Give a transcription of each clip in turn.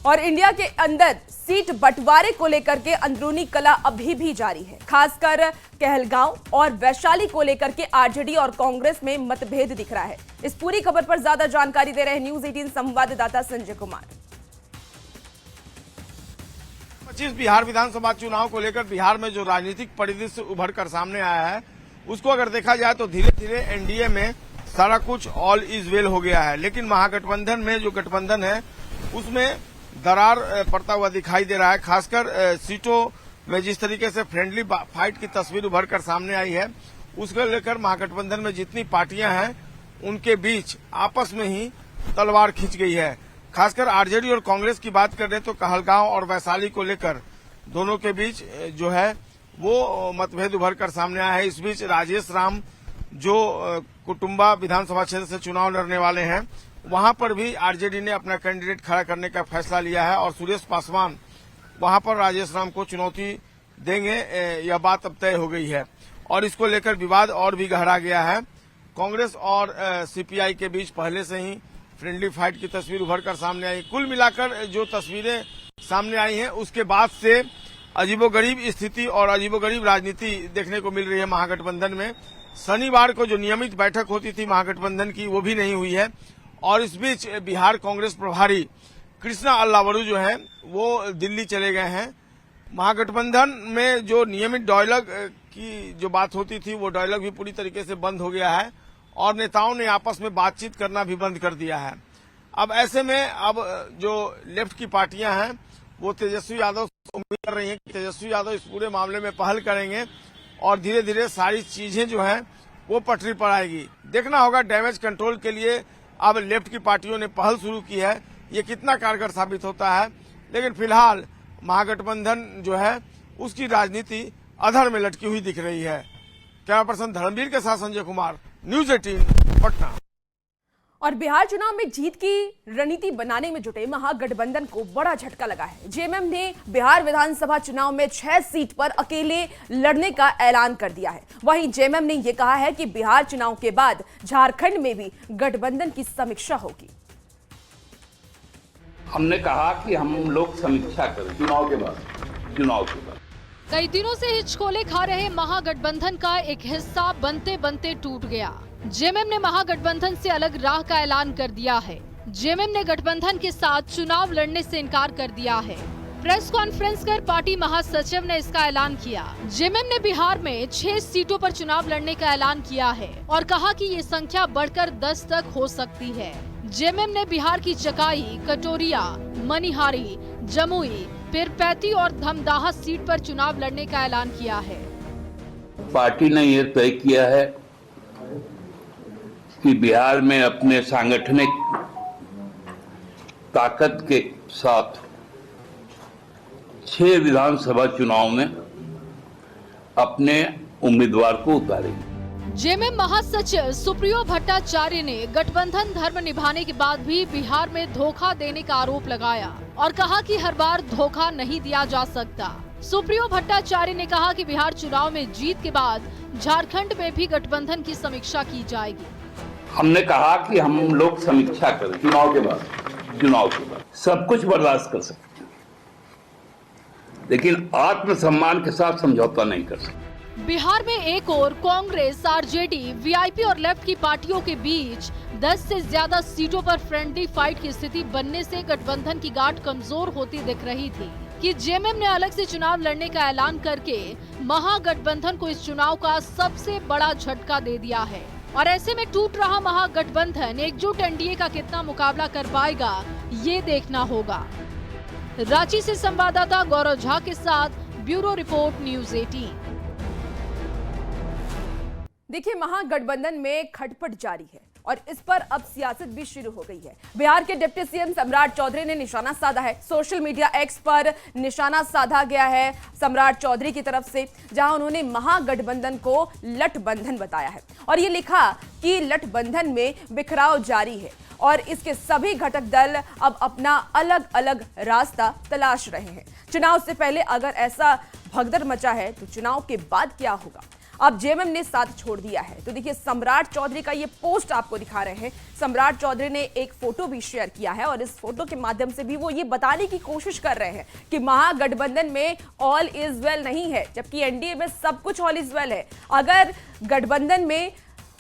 और इंडिया के अंदर सीट बंटवारे को लेकर के अंदरूनी कला अभी भी जारी है। खासकर कहलगांव और वैशाली को लेकर के आरजेडी और कांग्रेस में मतभेद दिख रहा है। इस पूरी खबर पर ज्यादा जानकारी दे रहे हैं न्यूज 18 संवाददाता संजय कुमार। 25 बिहार विधानसभा चुनाव को लेकर बिहार में जो राजनीतिक परिदृश्य उभर कर सामने आया है, उसको अगर देखा जाए तो धीरे धीरे एनडीए में सारा कुछ ऑल इज वेल हो गया है। लेकिन महागठबंधन में जो गठबंधन है उसमें दरार पड़ता हुआ दिखाई दे रहा है। खासकर सीटों में जिस तरीके से फ्रेंडली फाइट की तस्वीर उभर कर सामने आई है, उसको लेकर महागठबंधन में जितनी पार्टियां हैं उनके बीच आपस में ही तलवार खींच गई है। खासकर आरजेडी और कांग्रेस की बात कर रहे तो कहलगांव और वैशाली को लेकर दोनों के बीच जो है वो मतभेद उभर कर सामने आया है। इस बीच राजेश राम जो कुटुंबा विधानसभा क्षेत्र से चुनाव लड़ने वाले हैं, वहां पर भी आरजेडी ने अपना कैंडिडेट खड़ा करने का फैसला लिया है और सुरेश पासवान वहां पर राजेश राम को चुनौती देंगे, यह बात अब तय हो गई है। और इसको लेकर विवाद और भी गहरा गया है। कांग्रेस और सीपीआई के बीच पहले से ही फ्रेंडली फाइट की तस्वीर उभर कर सामने आई। कुल मिलाकर जो तस्वीरें सामने आई हैं उसके बाद से अजीबोगरीब स्थिति और अजीबोगरीब राजनीति देखने को मिल रही है महागठबंधन में। शनिवार को जो नियमित बैठक होती थी महागठबंधन की, वो भी नहीं हुई है। और इस बीच बिहार कांग्रेस प्रभारी कृष्णा अल्लावरू जो हैं वो दिल्ली चले गए हैं। महागठबंधन में जो नियमित डायलॉग की जो बात होती थी वो डायलॉग भी पूरी तरीके से बंद हो गया है और नेताओं ने आपस में बातचीत करना भी बंद कर दिया है। अब ऐसे में अब जो लेफ्ट की पार्टियां हैं वो तेजस्वी यादव उम्मीद कर रही हैं कि तेजस्वी यादव इस पूरे मामले में पहल करेंगे और धीरे धीरे सारी चीजें जो हैं वो पटरी पर आएगी। देखना होगा डैमेज कंट्रोल के लिए अब लेफ्ट की पार्टियों ने पहल शुरू की है, ये कितना कारगर साबित होता है। लेकिन फिलहाल महागठबंधन जो है उसकी राजनीति अधर में लटकी हुई दिख रही है। कैमरा पर्सन धर्मवीर के साथ संजय कुमार, न्यूज 18 पटना। और बिहार चुनाव में जीत की रणनीति बनाने में जुटे महागठबंधन को बड़ा झटका लगा है। जेएमएम ने बिहार विधानसभा चुनाव में 6 सीट पर अकेले लड़ने का ऐलान कर दिया है। वहीं जेएमएम ने यह कहा है कि बिहार चुनाव के बाद झारखंड में भी गठबंधन की समीक्षा होगी। हमने कहा कि हम लोग समीक्षा करें चुनाव के बाद। कई दिनों से हिचकोले खा रहे महागठबंधन का एक हिस्सा बनते बनते टूट गया। जेएमएम ने महागठबंधन से अलग राह का ऐलान कर दिया है। जेएमएम ने गठबंधन के साथ चुनाव लड़ने से इनकार कर दिया है। प्रेस कॉन्फ्रेंस कर पार्टी महासचिव ने इसका ऐलान किया। जेएमएम ने बिहार में 6 सीटों पर चुनाव लड़ने का ऐलान किया है और कहा कि ये संख्या बढ़कर 10 तक हो सकती है। जेएमएम ने बिहार की चकाई, कटोरिया, मनिहारी, जमुई, पीरपैंती और धमदाहा सीट पर चुनाव लड़ने का ऐलान किया है। पार्टी ने ये तय किया है कि बिहार में अपने सांगठनिक ताकत के साथ 6 विधानसभा चुनाव में अपने उम्मीदवार को उतारेंगे। जेएमएम महासचिव सुप्रियो भट्टाचार्य ने गठबंधन धर्म निभाने के बाद भी बिहार में धोखा देने का आरोप लगाया और कहा कि हर बार धोखा नहीं दिया जा सकता। सुप्रियो भट्टाचार्य ने कहा कि बिहार चुनाव में जीत के बाद झारखंड में भी गठबंधन की समीक्षा की जाएगी। हमने कहा कि हम लोग समीक्षा करें चुनाव के बाद। सब कुछ बर्दाश्त कर सकते हैं, लेकिन आत्मसम्मान के साथ समझौता नहीं कर सकते। बिहार में एक और कांग्रेस, आरजेडी, वीआईपी और लेफ्ट की पार्टियों के बीच 10 से ज्यादा सीटों पर फ्रेंडली फाइट की स्थिति बनने से गठबंधन की गांठ कमजोर होती दिख रही थी कि जेएमएम ने अलग से चुनाव लड़ने का ऐलान करके महागठबंधन को इस चुनाव का सबसे बड़ा झटका दे दिया है। और ऐसे में टूट रहा महागठबंधन एकजुट एनडीए का कितना मुकाबला कर पाएगा, ये देखना होगा। रांची से संवाददाता गौरव झा के साथ ब्यूरो रिपोर्ट, न्यूज 18। देखिए, महागठबंधन में खटपट जारी है और इस पर अब सियासत भी शुरू हो गई है। बिहार के डिप्टी सीएम सम्राट चौधरी ने निशाना साधा है। सोशल मीडिया एक्स पर निशाना साधा गया है सम्राट चौधरी की तरफ से, जहां उन्होंने महागठबंधन को लठबंधन बताया है और ये लिखा कि लठबंधन में बिखराव जारी है और इसके सभी घटक दल अब अपना अलग अलग रास्ता तलाश रहे हैं। चुनाव से पहले अगर ऐसा भगदड़ मचा है तो चुनाव के बाद क्या होगा? अब जेएमएम ने साथ छोड़ दिया है। तो देखिए सम्राट चौधरी का ये पोस्ट आपको दिखा रहे हैं। सम्राट चौधरी ने एक फोटो भी शेयर किया है और इस फोटो के माध्यम से भी वो ये बताने की कोशिश कर रहे हैं कि महागठबंधन में ऑल इज वेल नहीं है, जबकि एनडीए में सब कुछ ऑल इज वेल है। अगर गठबंधन में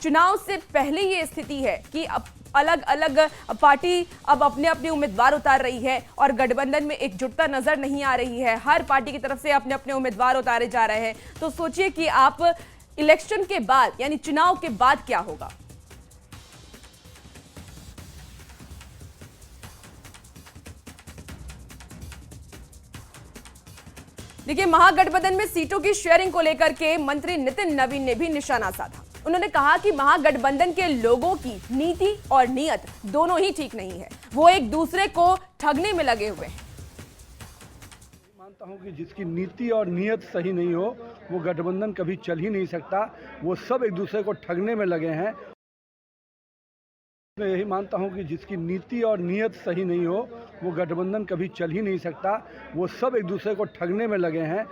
चुनाव से पहले ये स्थिति है कि अब अलग अलग पार्टी अब अपने अपने उम्मीदवार उतार रही है और गठबंधन में एकजुटता नजर नहीं आ रही है, हर पार्टी की तरफ से अपने अपने उम्मीदवार उतारे जा रहे हैं, तो सोचिए कि आप इलेक्शन के बाद यानी चुनाव के बाद क्या होगा। देखिए महागठबंधन में सीटों की शेयरिंग को लेकर के मंत्री नितिन नवीन ने भी निशाना साधा। उन्होंने कहा कि महागठबंधन के लोगों की नीति और नीयत दोनों ही ठीक नहीं है, वो एक दूसरे को ठगने में लगे हुए हैं। मानता हूं कि जिसकी नीति और नीयत सही नहीं हो वो गठबंधन कभी चल ही नहीं सकता। वो सब एक दूसरे को ठगने में लगे हैं। मैं यही मानता हूं कि जिसकी नीति और नीयत सही नहीं हो वो गठबंधन कभी चल ही नहीं सकता। वो सब एक दूसरे को ठगने में लगे हैं।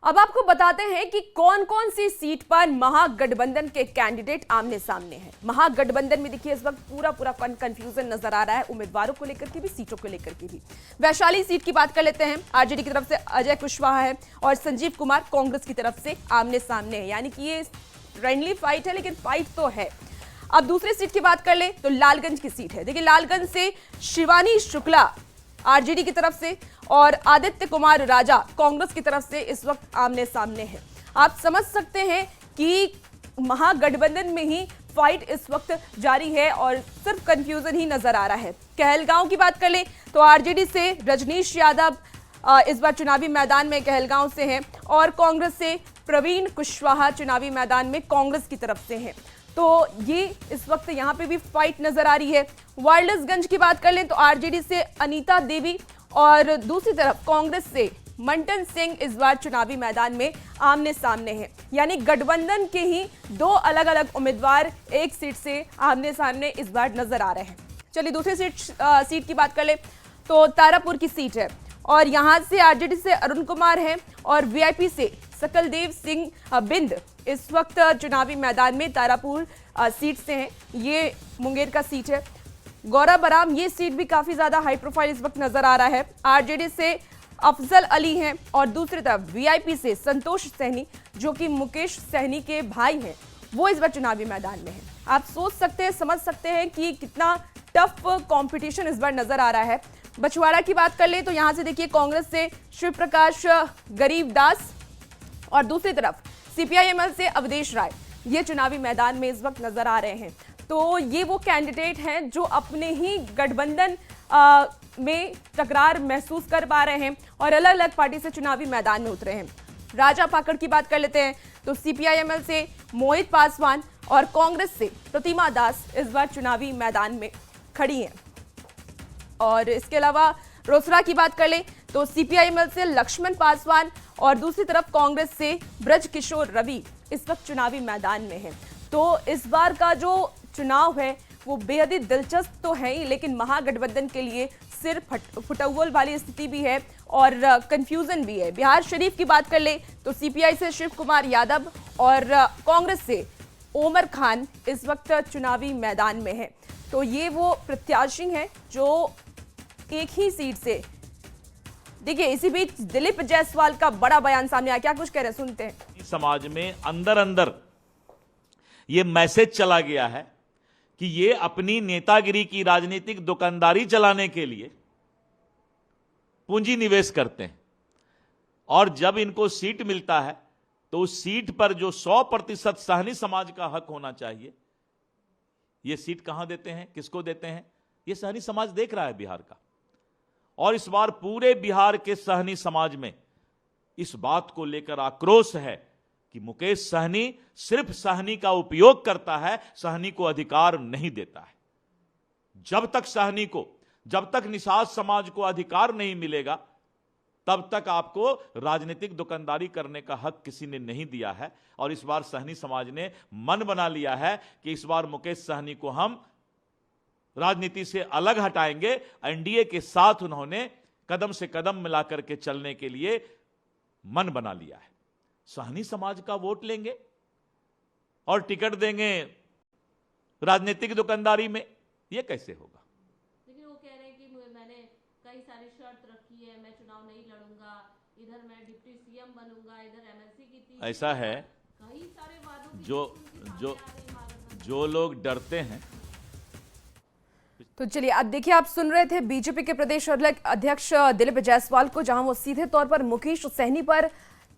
अब आपको बताते हैं कि कौन कौन सी सीट पर महागठबंधन के कैंडिडेट आमने सामने हैं। महागठबंधन में देखिए इस वक्त पूरा कंफ्यूजन नजर आ रहा है, उम्मीदवारों को लेकर के भी, सीटों को लेकर के भी। वैशाली सीट की बात कर लेते हैं। आरजेडी की तरफ से अजय कुशवाहा है और संजीव कुमार कांग्रेस की तरफ से आमने सामने है, यानी कि ये फ्रेंडली फाइट है, लेकिन फाइट तो है। अब दूसरी सीट की बात कर ले तो लालगंज की सीट है। देखिए लालगंज से शिवानी शुक्ला आरजेडी की तरफ से और आदित्य कुमार राजा कांग्रेस की तरफ से इस वक्त आमने सामने हैं। आप समझ सकते हैं कि महागठबंधन में ही फाइट इस वक्त जारी है और सिर्फ कंफ्यूजन ही नजर आ रहा है। कहलगांव की बात कर ले तो आरजेडी से रजनीश यादव इस बार चुनावी मैदान में कहलगांव से हैं और कांग्रेस से प्रवीण कुशवाहा चुनावी मैदान में कांग्रेस की तरफ से हैं। तो ये इस वक्त यहाँ पे भी फाइट नजर आ रही है। वायरलेसगंज की बात कर लें तो आरजेडी से अनीता देवी और दूसरी तरफ कांग्रेस से मंटन सिंह इस बार चुनावी मैदान में आमने सामने हैं, यानी गठबंधन के ही दो अलग अलग उम्मीदवार एक सीट से आमने सामने इस बार नजर आ रहे हैं। चलिए दूसरी सीट की बात कर ले तो तारापुर की सीट है और यहाँ से आरजेडी से अरुण कुमार हैं और वीआईपी से सकलदेव सिंह बिंद इस वक्त चुनावी मैदान में तारापुर सीट से हैं। ये मुंगेर का सीट है। गौरव बराम ये सीट भी काफी ज्यादा हाई प्रोफाइल इस वक्त नजर आ रहा है। आरजेडी से अफजल अली हैं और दूसरी तरफ वीआईपी से संतोष सहनी जो कि मुकेश सहनी के भाई हैं, वो इस बार चुनावी मैदान में हैं। आप सोच सकते हैं, समझ सकते हैं कि कितना टफ कंपटीशन इस बार नजर आ रहा है। बछवाड़ा की बात कर ले तो यहाँ से देखिए कांग्रेस से शिव प्रकाश गरीबदास और दूसरी तरफ सीपीआईएमएल से अवधेश राय ये चुनावी मैदान में इस वक्त नजर आ रहे हैं। तो ये वो कैंडिडेट हैं जो अपने ही गठबंधन में टकरार महसूस कर पा रहे हैं और अलग अलग पार्टी से चुनावी मैदान में उतरे हैं। राजा पाकड़ की बात कर लेते हैं तो सीपीआईएमएल से मोहित पासवान और कांग्रेस से प्रतिमा दास इस बार चुनावी मैदान में खड़ी हैं। और इसके अलावा रोसड़ा की बात कर ले तो सीपीआईएमएल से लक्ष्मण पासवान और दूसरी तरफ कांग्रेस से ब्रज किशोर रवि इस वक्त चुनावी मैदान में हैं। तो इस बार का जो चुनाव है वो बेहद ही दिलचस्प तो है ही, लेकिन महागठबंधन के लिए सिर फुटौल वाली स्थिति भी है और कंफ्यूजन भी है। बिहार शरीफ की बात कर ले तो सीपीआई से शिव कुमार यादव और कांग्रेस से ओमर खान इस वक्त चुनावी मैदान में है। तो ये वो प्रत्याशी हैं जो एक ही सीट से, देखिए इसी बीच दिलीप जायसवाल का बड़ा बयान सामने आया, क्या कुछ कह रहे हैं सुनते हैं। समाज में अंदर अंदर ये मैसेज चला गया है कि ये अपनी नेतागिरी की राजनीतिक दुकानदारी चलाने के लिए पूंजी निवेश करते हैं और जब इनको सीट मिलता है तो उस सीट पर जो 100% सहनी समाज का हक होना चाहिए, ये सीट कहां देते हैं, किसको देते हैं, ये सहनी समाज देख रहा है बिहार का। और इस बार पूरे बिहार के सहनी समाज में इस बात को लेकर आक्रोश है कि मुकेश सहनी सिर्फ सहनी का उपयोग करता है, सहनी को अधिकार नहीं देता है। जब तक निषाद समाज को अधिकार नहीं मिलेगा तब तक आपको राजनीतिक दुकानदारी करने का हक किसी ने नहीं दिया है। और इस बार सहनी समाज ने मन बना लिया है कि इस बार मुकेश सहनी को हम राजनीति से अलग हटाएंगे। एनडीए के साथ उन्होंने कदम से कदम मिलाकर के चलने के लिए मन बना लिया है। साहनी समाज का वोट लेंगे और टिकट देंगे राजनीतिक दुकानदारी में? ये कैसे होगा? लेकिन वो कह रहे हैं कि मैंने कई सारी शर्त रखी है, मैं चुनाव नहीं लड़ूंगा, इधर मैं डिप्टी सीएम बनूंगा, इधर एमएलसी की थी। ऐसा है, कई सारे वादों की जो लोग डरते हैं। तो चलिए अब देखिए, आप सुन रहे थे बीजेपी के प्रदेश अध्यक्ष दिलीप जायसवाल को, जहां वो सीधे तौर पर मुकेश सहनी पर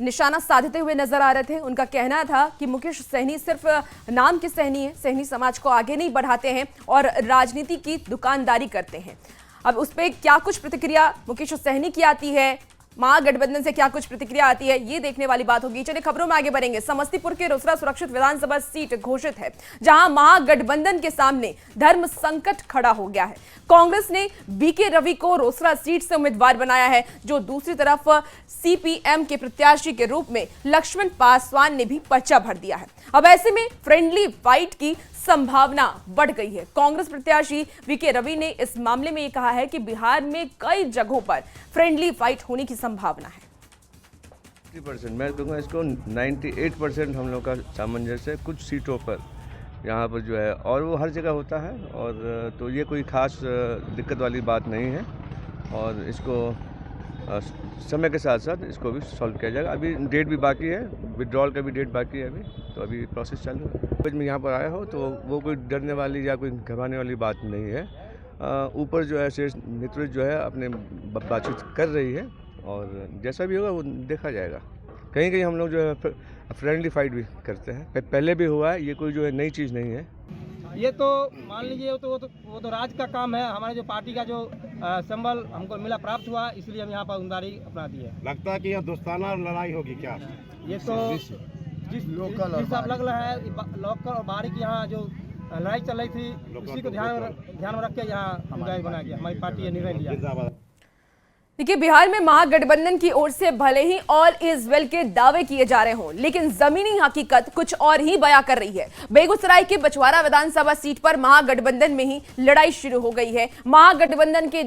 निशाना साधते हुए नजर आ रहे थे। उनका कहना था कि मुकेश सहनी सिर्फ नाम के सहनी है, सहनी समाज को आगे नहीं बढ़ाते हैं और राजनीति की दुकानदारी करते हैं। अब उस पर क्या कुछ प्रतिक्रिया मुकेश सहनी की आती है, महागठबंधन से क्या कुछ प्रतिक्रिया आती है, ये देखने वाली बात होगी। चलिए खबरों में आगे बढ़ेंगे। समस्तीपुर के रोसड़ा सुरक्षित विधानसभा सीट घोषित है, जहां महागठबंधन के सामने धर्म संकट खड़ा हो गया है। कांग्रेस ने बीके रवि को रोसड़ा सीट से उम्मीदवार बनाया है, जो दूसरी तरफ सीपीएम के प्रत्याशी के रूप में लक्ष्मण पासवान ने भी पर्चा भर दिया है। अब ऐसे में फ्रेंडली फाइट की संभावना बढ़ गई है। कांग्रेस प्रत्याशी बीके रवि ने इस मामले में यह कहा है कि बिहार में कई जगहों पर फ्रेंडली फाइट होने की संभावना है। 50% मैं कहूँगा इसको 98% हम लोग का सामंजस्य कुछ सीटों पर यहाँ पर जो है, और वो हर जगह होता है, और तो ये कोई खास दिक्कत वाली बात नहीं है, और इसको समय के साथ साथ इसको भी सॉल्व किया जाएगा। अभी डेट भी बाकी है, विड्रॉल का भी डेट बाकी है अभी, तो अभी प्रोसेस चालू है। मैं यहाँ पर आया हो तो वो कोई डरने वाली या कोई घबराने वाली बात नहीं है। ऊपर जो है शीर्ष नेतृत्व जो है अपने बातचीत कर रही है, और जैसा भी होगा वो देखा जाएगा। कहीं कहीं हम लोग जो है फ्रेंडली फाइट भी करते हैं, पहले भी हुआ है, ये कोई जो है नई चीज़ नहीं है। ये तो मान लीजिए वो तो राज का काम है। हमारे जो पार्टी का जो सिंबल हमको मिला, प्राप्त हुआ, इसलिए हम यहाँ पर उम्मीदवारी अपना दी है। लगता है कि यहाँ दोस्ताना लड़ाई होगी क्या? ये तो जिस हिसाब लग रहा है, लोकल और बाहरी की यहाँ जो लड़ाई चल रही थी, उसी को ध्यान में रख के यहाँ उम्मीदवारी बना दिया। हमारी पार्टी ये निर्णय लिया। देखिए, बिहार में महागठबंधन की ओर से भले ही ऑल इज वेल के दावे किए जा रहे हों, लेकिन जमीनी हकीकत कुछ और ही बयां कर रही है। बेगूसराय के बछवाड़ा विधानसभा सीट पर महागठबंधन में ही लड़ाई शुरू हो गई है। महागठबंधन के